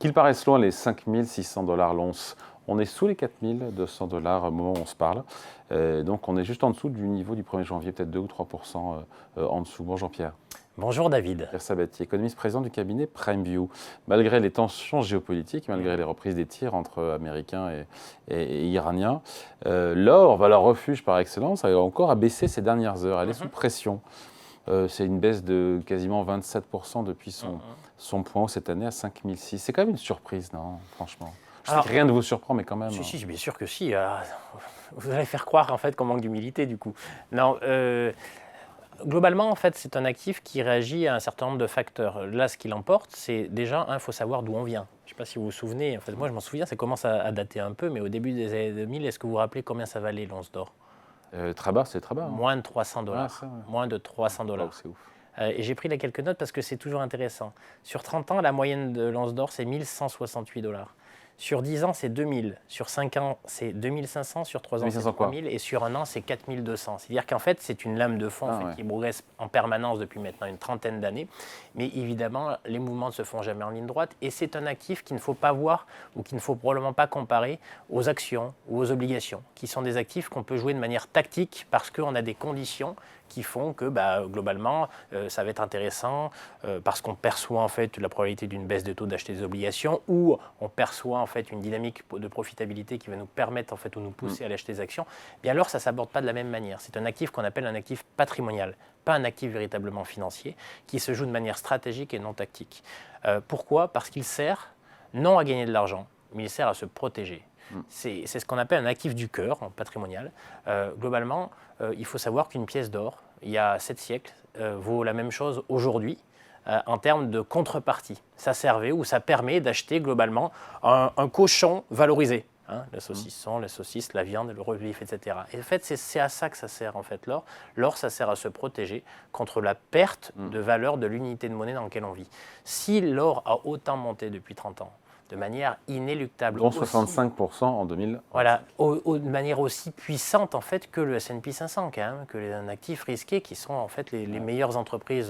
Qu'il paraisse loin les 5 600 $ l'once. On est sous les 4 200 $ au moment où on se parle. Donc on est juste en dessous du niveau du 1er janvier, peut-être 2 ou 3 en dessous. Bonjour Pierre. Bonjour David. Pierre Sabatier, économiste président du cabinet PrimeView. Malgré les tensions géopolitiques, malgré les reprises des tirs entre Américains et Iraniens, l'or, valeur refuge par excellence, a encore baissé ces dernières heures. Elle est sous pression. C'est une baisse de quasiment 27% depuis son point haut cette année à 5 600. C'est quand même une surprise, non, franchement. Je sais que rien ne vous surprend, mais quand même. Si, bien sûr que si. Vous allez faire croire en fait qu'on manque d'humilité du coup. Non, globalement, en fait, c'est un actif qui réagit à un certain nombre de facteurs. Là, ce qui l'emporte, c'est déjà, il faut savoir d'où on vient. Je ne sais pas si vous vous souvenez. En fait, moi, je m'en souviens, ça commence à dater un peu, mais au début des années 2000, est-ce que vous vous rappelez combien ça valait l'once d'or? Très bas, c'est très bas. Moins de 300 $. Ouais. Moins de 300 $. C'est ouf. Et j'ai pris là quelques notes parce que c'est toujours intéressant. Sur 30 ans, la moyenne de l'once d'or, c'est 1168 $. Sur 10 ans, c'est 2000. Sur 5 ans, c'est 2500. Sur 3 ans, c'est 3000. Et sur un an, c'est 4200. C'est-à-dire qu'en fait, c'est une lame de fond qui progresse en permanence depuis maintenant une trentaine d'années. Mais évidemment, les mouvements ne se font jamais en ligne droite. Et c'est un actif qu'il ne faut pas voir ou qu'il ne faut probablement pas comparer aux actions ou aux obligations, qui sont des actifs qu'on peut jouer de manière tactique parce qu'on a des conditions qui font que globalement, ça va être intéressant parce qu'on perçoit en fait la probabilité d'une baisse de taux d'acheter des obligations ou on perçoit en fait une dynamique de profitabilité qui va nous permettre en fait ou nous pousser à l'acheter des actions. Bien alors, ça ne s'aborde pas de la même manière. C'est un actif qu'on appelle un actif patrimonial, pas un actif véritablement financier, qui se joue de manière stratégique et non tactique. Pourquoi? Parce qu'il sert non à gagner de l'argent, mais il sert à se protéger. C'est ce qu'on appelle un actif du cœur, en patrimonial. Globalement, il faut savoir qu'une pièce d'or, il y a 7 siècles, vaut la même chose aujourd'hui en termes de contrepartie. Ça servait ou ça permet d'acheter globalement un cochon valorisé. Le saucisson, la saucisse, la viande, le rebif, etc. Et en fait, c'est à ça que ça sert en fait l'or. L'or, ça sert à se protéger contre la perte de valeur de l'unité de monnaie dans laquelle on vit. Si l'or a autant monté depuis 30 ans, de manière inéluctable. Dont 65% en 2000. Voilà, de manière aussi puissante en fait que le S&P 500 quand même, que les actifs risqués qui sont en fait les meilleures entreprises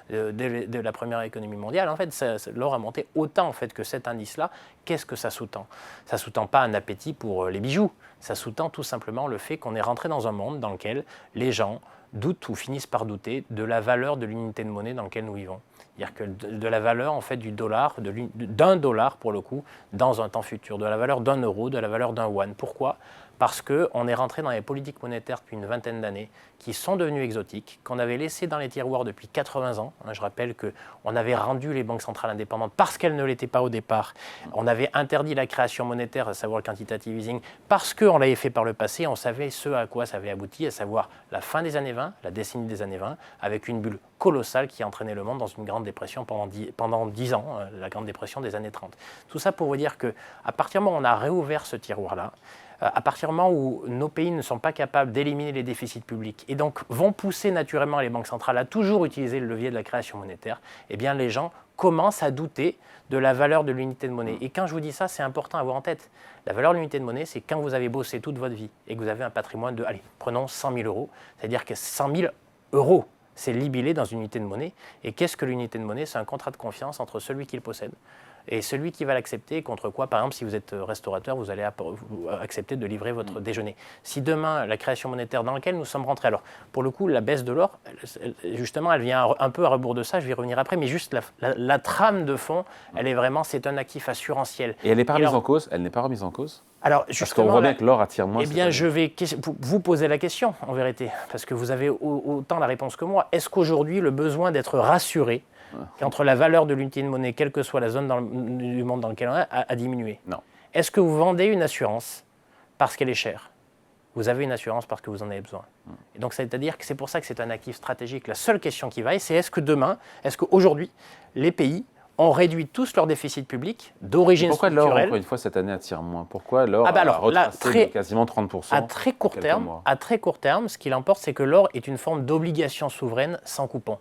de la première économie mondiale. En fait, l'or a monté autant en fait que cet indice-là. Qu'est-ce que ça sous-tend? Ça sous-tend pas un appétit pour les bijoux. Ça sous-tend tout simplement le fait qu'on est rentré dans un monde dans lequel les gens doutent ou finissent par douter de la valeur de l'unité de monnaie dans laquelle nous vivons. C'est-à-dire que de la valeur en fait du dollar, d'un dollar pour le coup, dans un temps futur, de la valeur d'un euro, de la valeur d'un yuan. Pourquoi? Parce qu'on est rentré dans les politiques monétaires depuis une vingtaine d'années qui sont devenues exotiques, qu'on avait laissées dans les tiroirs depuis 80 ans. Je rappelle qu'on avait rendu les banques centrales indépendantes parce qu'elles ne l'étaient pas au départ. On avait interdit la création monétaire, à savoir le quantitative easing, parce qu'on l'avait fait par le passé. On savait ce à quoi ça avait abouti, à savoir la fin des années 20, la décennie des années 20, avec une bulle colossale qui a entraîné le monde dans une grande dépression pendant 10 ans, la grande dépression des années 30. Tout ça pour vous dire qu'à partir du moment où on a réouvert ce tiroir-là, à partir du moment où nos pays ne sont pas capables d'éliminer les déficits publics et donc vont pousser naturellement les banques centrales à toujours utiliser le levier de la création monétaire, eh bien les gens commencent à douter de la valeur de l'unité de monnaie. Et quand je vous dis ça, c'est important à avoir en tête. La valeur de l'unité de monnaie, c'est quand vous avez bossé toute votre vie et que vous avez un patrimoine de, allez, prenons 100 000 euros, c'est-à-dire que 100 000 euros, c'est libellé dans une unité de monnaie. Et qu'est-ce que l'unité de monnaie? C'est un contrat de confiance entre celui qui le possède et celui qui va l'accepter, contre quoi, par exemple, si vous êtes restaurateur, vous allez accepter de livrer votre déjeuner. Si demain, la création monétaire dans laquelle nous sommes rentrés, alors pour le coup, la baisse de l'or, justement, elle vient un peu à rebours de ça, je vais y revenir après, mais juste la trame de fond, elle est vraiment, c'est un actif assurantiel. Et elle n'est pas remise en cause? Elle n'est pas remise en cause? Alors, parce qu'on voit bien que l'or attire moins. Eh bien, je vais vous poser la question, en vérité, parce que vous avez autant la réponse que moi. Est-ce qu'aujourd'hui, le besoin d'être rassuré entre la valeur de l'unité de monnaie, quelle que soit la zone du monde dans lequel on est, a diminué? Non. Est-ce que vous vendez une assurance parce qu'elle est chère? Vous avez une assurance parce que vous en avez besoin. Et donc, c'est-à-dire que c'est pour ça que c'est un actif stratégique. La seule question qui vaille, c'est est-ce qu'aujourd'hui, les pays ont réduit tous leur déficit public d'origine structurelle. Pourquoi l'or, encore une fois, cette année attire moins? Pourquoi l'or a retracé de quasiment 30% à très court terme, ce qu'il emporte, c'est que l'or est une forme d'obligation souveraine sans coupon.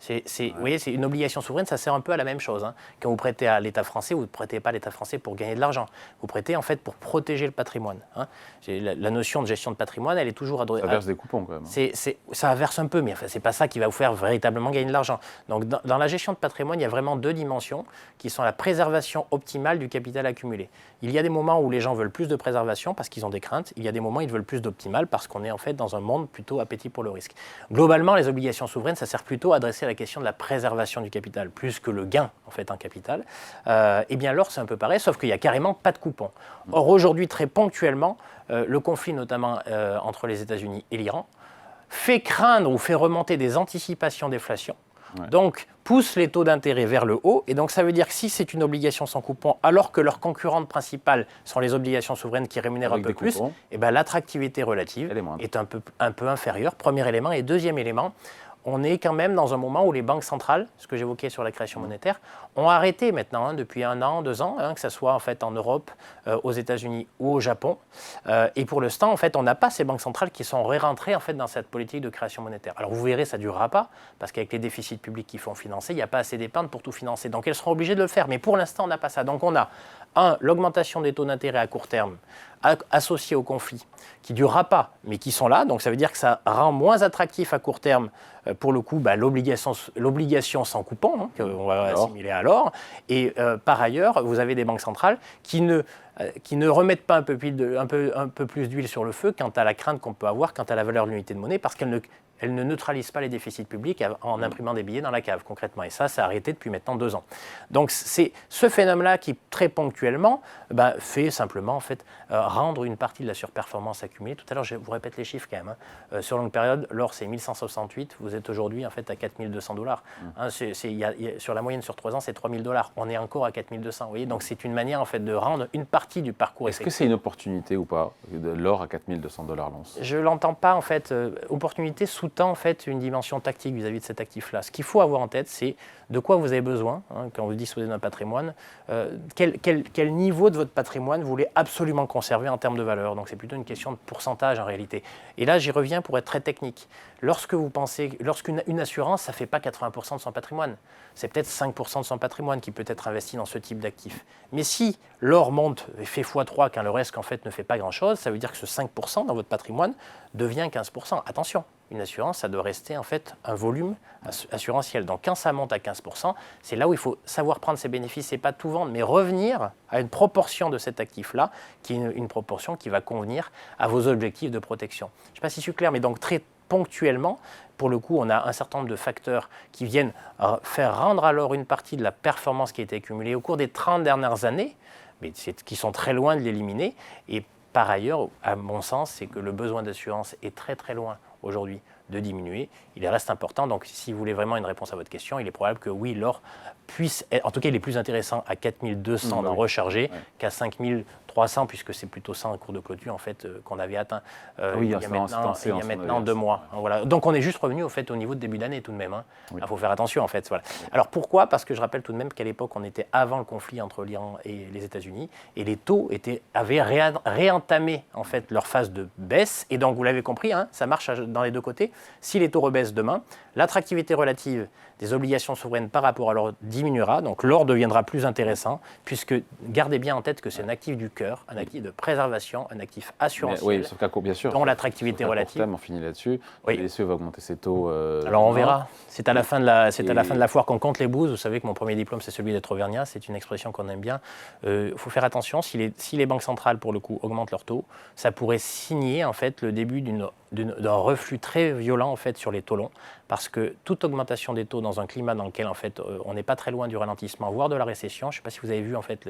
Vous voyez, c'est une obligation souveraine, ça sert un peu à la même chose. Hein. Quand vous prêtez à l'État français, vous ne prêtez pas à l'État français pour gagner de l'argent. Vous prêtez en fait pour protéger le patrimoine. Hein. La notion de gestion de patrimoine, elle est toujours Ça verse des coupons quand même. Ça verse un peu, mais enfin, ce n'est pas ça qui va vous faire véritablement gagner de l'argent. Donc dans la gestion de patrimoine, il y a vraiment deux dimensions qui sont la préservation optimale du capital accumulé. Il y a des moments où les gens veulent plus de préservation parce qu'ils ont des craintes. Il y a des moments où ils veulent plus d'optimal parce qu'on est en fait dans un monde plutôt appétit pour le risque. Globalement, les obligations souveraines, ça sert plutôt à adresser la question de la préservation du capital, plus que le gain en fait en capital. Eh bien l'or, c'est un peu pareil, sauf qu'il n'y a carrément pas de coupon. Or aujourd'hui, très ponctuellement, le conflit notamment entre les États-Unis et l'Iran fait craindre ou fait remonter des anticipations d'inflation. Ouais. Donc, pousse les taux d'intérêt vers le haut. Et donc, ça veut dire que si c'est une obligation sans coupon, alors que leurs concurrentes principales sont les obligations souveraines qui rémunèrent un peu plus, eh ben, l'attractivité relative est un peu inférieure. Premier élément. Et deuxième élément, on est quand même dans un moment où les banques centrales, ce que j'évoquais sur la création monétaire, ont arrêté maintenant, depuis 1 an, 2 ans, que ce soit en fait en Europe, aux États-Unis ou au Japon. Et pour l'instant, en fait, on n'a pas ces banques centrales qui sont réentrées en fait dans cette politique de création monétaire. Alors vous verrez, ça ne durera pas, parce qu'avec les déficits publics qu'il faut financer, il n'y a pas assez d'épargne pour tout financer. Donc elles seront obligées de le faire. Mais pour l'instant, on n'a pas ça. Donc on a, l'augmentation des taux d'intérêt à court terme associés au conflit, qui ne durera pas, mais qui sont là. Donc ça veut dire que ça rend moins attractif à court terme, pour le coup, l'obligation sans coupon, qu'on va assimiler à l'or. Et par ailleurs, vous avez des banques centrales qui ne remettent pas un peu plus d'huile sur le feu quant à la crainte qu'on peut avoir quant à la valeur de l'unité de monnaie, parce qu'elles ne neutralisent pas les déficits publics en imprimant des billets dans la cave, concrètement. Et ça a arrêté depuis maintenant 2 ans. Donc c'est ce phénomène-là qui, très ponctuellement, fait simplement en fait, rendre une partie de la surperformance accumulée. Tout à l'heure, je vous répète les chiffres quand même. Hein. Sur longue période, l'or, c'est 1168. Vous êtes aujourd'hui en fait, à 4200 $. Hein, sur la moyenne sur 3 ans, c'est 3000 $. On est encore à 4200. Vous voyez. Donc c'est une manière en fait, de rendre une partie du parcours effectif. Est-ce que c'est une opportunité ou pas, de l'or à 4200 $ l'once? Je ne l'entends pas, en fait. Opportunité sous-tend en fait, une dimension tactique vis-à-vis de cet actif-là. Ce qu'il faut avoir en tête, c'est de quoi vous avez besoin quand vous disposez d'un patrimoine. Quel niveau de votre patrimoine vous voulez absolument conserver en termes de valeur. Donc c'est plutôt une question de pourcentage en réalité. Et là, j'y reviens pour être très technique. Lorsqu'une assurance, ça ne fait pas 80% de son patrimoine. C'est peut-être 5% de son patrimoine qui peut être investi dans ce type d'actif. Mais si l'or monte et fait x3 quand le reste en fait, ne fait pas grand-chose, ça veut dire que ce 5% dans votre patrimoine devient 15%. Attention, une assurance, ça doit rester en fait un volume assurantiel. Donc quand ça monte à 15%, c'est là où il faut savoir prendre ses bénéfices et pas tout vendre, mais revenir à une proportion de cet actif-là, qui est une proportion qui va convenir à vos objectifs de protection. Je ne sais pas si je suis clair, mais donc très ponctuellement, pour le coup, on a un certain nombre de facteurs qui viennent faire rendre alors une partie de la performance qui a été accumulée au cours des 30 dernières années, mais qui sont très loin de l'éliminer. Et par ailleurs, à mon sens, c'est que le besoin d'assurance est très très loin aujourd'hui de diminuer. Il reste important. Donc si vous voulez vraiment une réponse à votre question, il est probable que oui, l'or puisse être, en tout cas, il est plus intéressant à 4200 d'en recharger qu'à 5300, puisque c'est plutôt ça en cours de clôture en fait, qu'on avait atteint il y a maintenant 2 mois. Voilà. Donc on est juste revenu au niveau de début d'année tout de même. Hein. Oui. Il faut faire attention en fait. Voilà. Alors pourquoi ? Parce que je rappelle tout de même qu'à l'époque, on était avant le conflit entre l'Iran et les États-Unis, et les taux avaient réentamé en fait leur phase de baisse. Et donc vous l'avez compris, hein, ça marche dans les deux côtés. Si les taux rebaissent demain, l'attractivité relative des obligations souveraines par rapport à l'or diminuera, donc l'or deviendra plus intéressant, puisque gardez bien en tête que c'est un actif du cœur, un actif de préservation, un actif assurantiel, sauf qu'à court, bien sûr, dont l'attractivité relative. Terme, on finit là-dessus. Oui. La BCE va augmenter ses taux. Alors on verra. C'est à la fin de la foire qu'on compte les bouses. Vous savez que mon premier diplôme, c'est celui d'être auvergnat. C'est une expression qu'on aime bien. Il faut faire attention. Si les banques centrales, pour le coup, augmentent leurs taux, ça pourrait signer en fait le début d'un reflux très violent en fait sur les taux longs, parce que toute augmentation des taux dans un climat dans lequel en fait on n'est pas très loin du ralentissement, voire de la récession. Je ne sais pas si vous avez vu en fait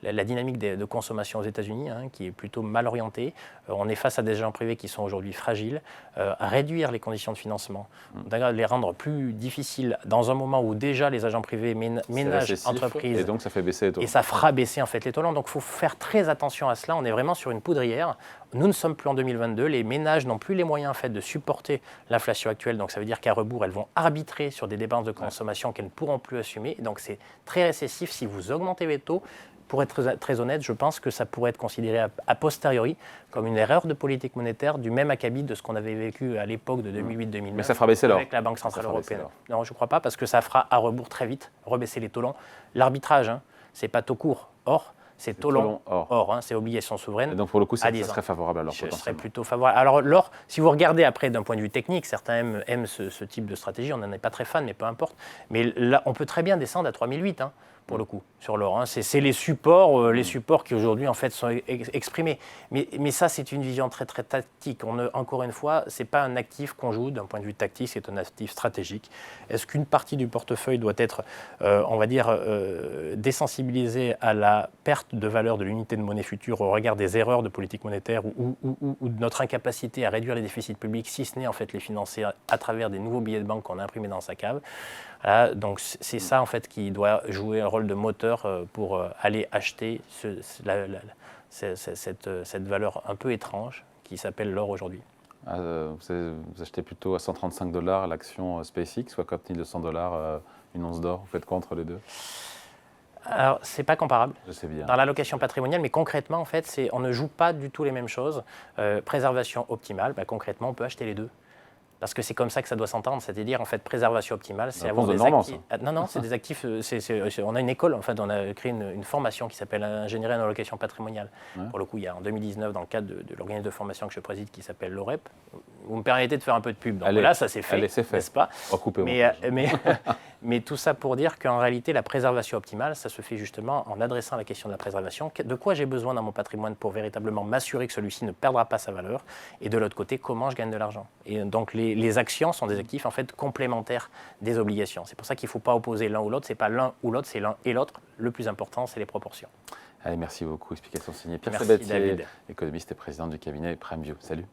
la dynamique de consommation aux États-Unis, hein, qui est plutôt mal orientée. On est face à des agents privés qui sont aujourd'hui fragiles. Réduire les conditions de financement, les rendre plus difficiles dans un moment où déjà les agents privés ménagent entreprises. Et donc ça fait baisser les taux. Et ça fera baisser en fait les taux longs. Donc il faut faire très attention à cela. On est vraiment sur une poudrière. Nous ne sommes plus en 2022. Les ménages n'ont plus les moyens en fait, de supporter l'inflation actuelle. Donc ça veut dire qu'à rebours, elles vont arbitrer sur des dépenses de consommation qu'elles ne pourront plus assumer. Donc c'est très récessif. Si vous augmentez les taux, pour être très honnête, je pense que ça pourrait être considéré a posteriori comme une erreur de politique monétaire du même acabit de ce qu'on avait vécu à l'époque de 2008-2009. Mais ça fera baisser l'or. Avec la Banque Centrale Européenne. Non, je ne crois pas, parce que ça fera à rebours très vite, rebaisser les taux longs. L'arbitrage, ce n'est pas taux court, or, c'est taux long, or, c'est obligation souveraine. Et donc pour le coup, ça serait favorable à l'or potentiellement. Ce serait plutôt favorable. Alors l'or, si vous regardez après d'un point de vue technique, certains aiment ce type de stratégie, on n'en est pas très fan, mais peu importe. Mais là, on peut très bien descendre à 3008, pour le coup, sur l'or. C'est les supports qui aujourd'hui en fait sont exprimés. Mais ça, c'est une vision très très tactique. Encore une fois, c'est pas un actif qu'on joue d'un point de vue tactique, c'est un actif stratégique. Est-ce qu'une partie du portefeuille doit être, on va dire, désensibilisée à la perte de valeur de l'unité de monnaie future au regard des erreurs de politique monétaire ou de notre incapacité à réduire les déficits publics, si ce n'est en fait les financer à travers des nouveaux billets de banque qu'on a imprimés dans sa cave. Voilà, donc c'est ça en fait qui doit jouer un rôle de moteur pour aller acheter cette valeur un peu étrange qui s'appelle l'or aujourd'hui. Vous achetez plutôt à $135 l'action SpaceX ou à $4 200 une once d'or? Vous faites quoi entre les deux? Alors, c'est pas comparable. Je sais bien. Dans l'allocation patrimoniale, mais concrètement, en fait, on ne joue pas du tout les mêmes choses. Préservation optimale, concrètement, on peut acheter les deux. Parce que c'est comme ça que ça doit s'entendre, c'est-à-dire en fait préservation optimale, c'est avoir des actifs. Non, c'est des actifs. On a une école, en fait, on a créé une formation qui s'appelle ingénierie en allocation patrimoniale. Ouais. Pour le coup, il y a en 2019 dans le cadre de l'organisme de formation que je préside qui s'appelle l'OREP. Vous me permettez de faire un peu de pub. Donc là, ça c'est fait, n'est-ce pas? Mais tout ça pour dire qu'en réalité, la préservation optimale, ça se fait justement en adressant la question de la préservation. De quoi j'ai besoin dans mon patrimoine pour véritablement m'assurer que celui-ci ne perdra pas sa valeur? Et de l'autre côté, comment je gagne de l'argent? Et donc les actions sont des actifs en fait complémentaires des obligations. C'est pour ça qu'il ne faut pas opposer l'un ou l'autre. C'est pas l'un ou l'autre, c'est l'un et l'autre. Le plus important, c'est les proportions. Allez, merci beaucoup. Explication signée Pierre Sabatier, économiste et président du cabinet PrimeView. Salut.